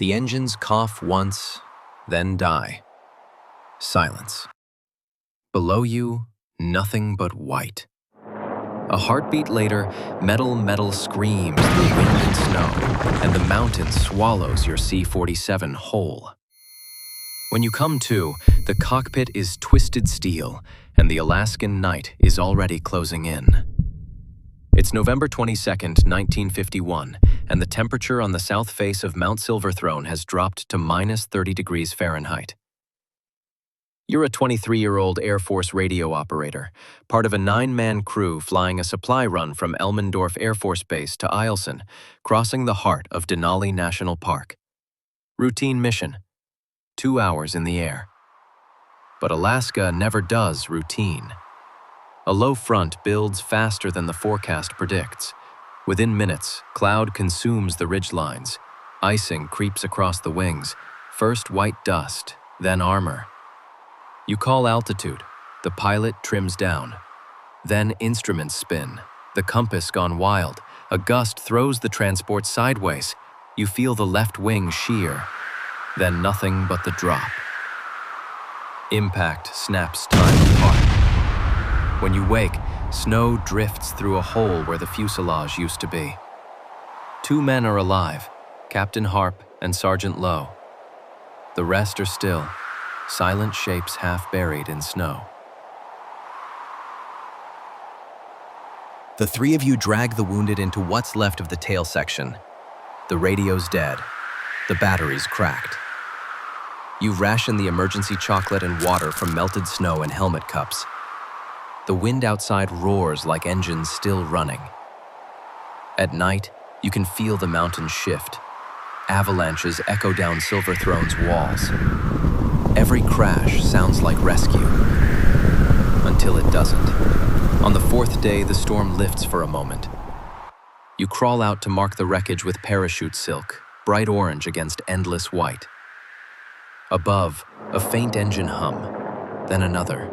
The engines cough once, then die. Silence. Below you, nothing but white. A heartbeat later, metal screams through wind and snow, and the mountain swallows your C-47 whole. When you come to, the cockpit is twisted steel, and the Alaskan night is already closing in. It's November 22nd, 1951, and the temperature on the south face of Mount Silverthrone has dropped to minus 30 degrees Fahrenheit. You're a 23-year-old Air Force radio operator, part of a 9-man crew flying a supply run from Elmendorf Air Force Base to Eielson, crossing the heart of Denali National Park. Routine mission. 2 hours in the air. But Alaska never does routine. A low front builds faster than the forecast predicts. Within minutes, cloud consumes the ridgelines. Icing creeps across the wings. First white dust, then armor. You call altitude. The pilot trims down. Then instruments spin. The compass gone wild. A gust throws the transport sideways. You feel the left wing shear. Then nothing but the drop. Impact snaps time apart. When you wake, snow drifts through a hole where the fuselage used to be. 2 men are alive, Captain Harp and Sergeant Lowe. The rest are still, silent shapes half buried in snow. The 3 of you drag the wounded into what's left of the tail section. The radio's dead. The battery's cracked. You ration the emergency chocolate and water from melted snow in helmet cups. The wind outside roars like engines still running. At night, you can feel the mountains shift. Avalanches echo down Silverthrone's walls. Every crash sounds like rescue. Until it doesn't. On the 4th day, the storm lifts for a moment. You crawl out to mark the wreckage with parachute silk, bright orange against endless white. Above, a faint engine hum, then another.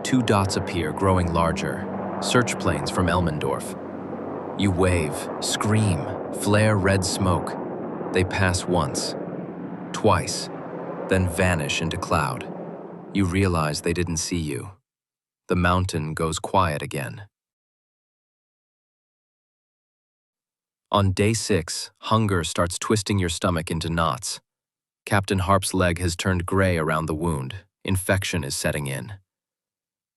2 dots appear, growing larger, search planes from Elmendorf. You wave, scream, flare red smoke. They pass once, twice, then vanish into cloud. You realize they didn't see you. The mountain goes quiet again. On day 6, hunger starts twisting your stomach into knots. Captain Harp's leg has turned gray around the wound. Infection is setting in.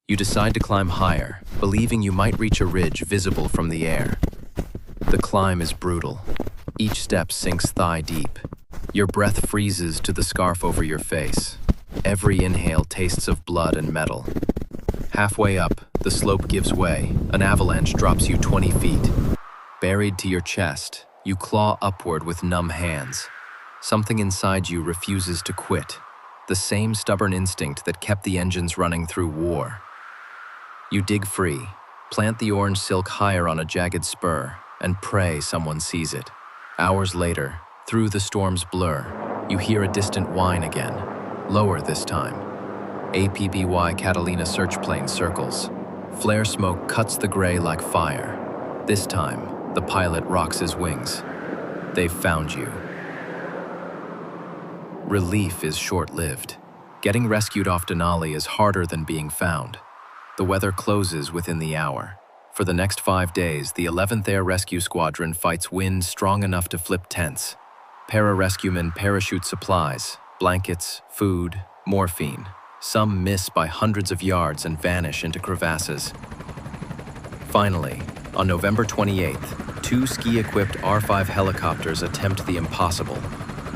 You decide to climb higher, believing you might reach a ridge visible from the air. The climb is brutal. Each step sinks thigh deep. Your breath freezes to the scarf over your face. Every inhale tastes of blood and metal. Halfway up, the slope gives way. An avalanche drops you 20 feet. Buried to your chest, you claw upward with numb hands. Something inside you refuses to quit. The same stubborn instinct that kept the engines running through war. You dig free, plant the orange silk higher on a jagged spur, and pray someone sees it. Hours later, through the storm's blur, you hear a distant whine again, lower this time. APBY Catalina search plane circles. Flare smoke cuts the gray like fire. This time, the pilot rocks his wings. They've found you. Relief is short-lived. Getting rescued off Denali is harder than being found. The weather closes within the hour. For the next 5 days, the 11th Air Rescue Squadron fights wind strong enough to flip tents. Pararescuemen parachute supplies, blankets, food, morphine. Some miss by hundreds of yards and vanish into crevasses. Finally, on November 28th, 2 ski-equipped R-5 helicopters attempt the impossible.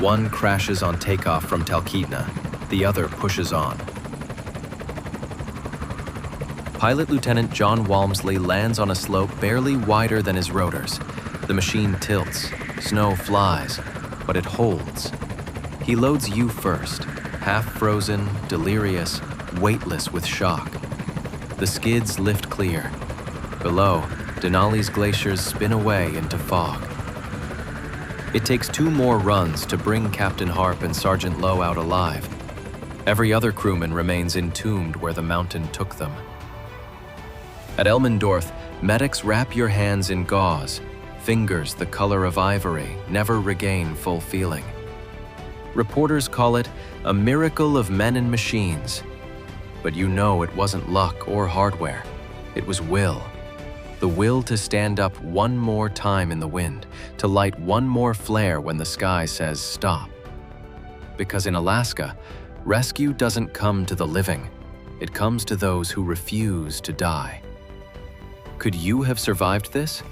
One crashes on takeoff from Talkeetna, the other pushes on. Pilot Lieutenant John Walmsley lands on a slope barely wider than his rotors. The machine tilts, snow flies, but it holds. He loads you first, half-frozen, delirious, weightless with shock. The skids lift clear. Below, Denali's glaciers spin away into fog. It takes 2 more runs to bring Captain Harp and Sergeant Lowe out alive. Every other crewman remains entombed where the mountain took them. At Elmendorf, medics wrap your hands in gauze. Fingers the color of ivory never regain full feeling. Reporters call it a miracle of men and machines. But you know it wasn't luck or hardware. It was will. The will to stand up one more time in the wind, to light one more flare when the sky says stop. Because in Alaska, rescue doesn't come to the living. It comes to those who refuse to die. Could you have survived this?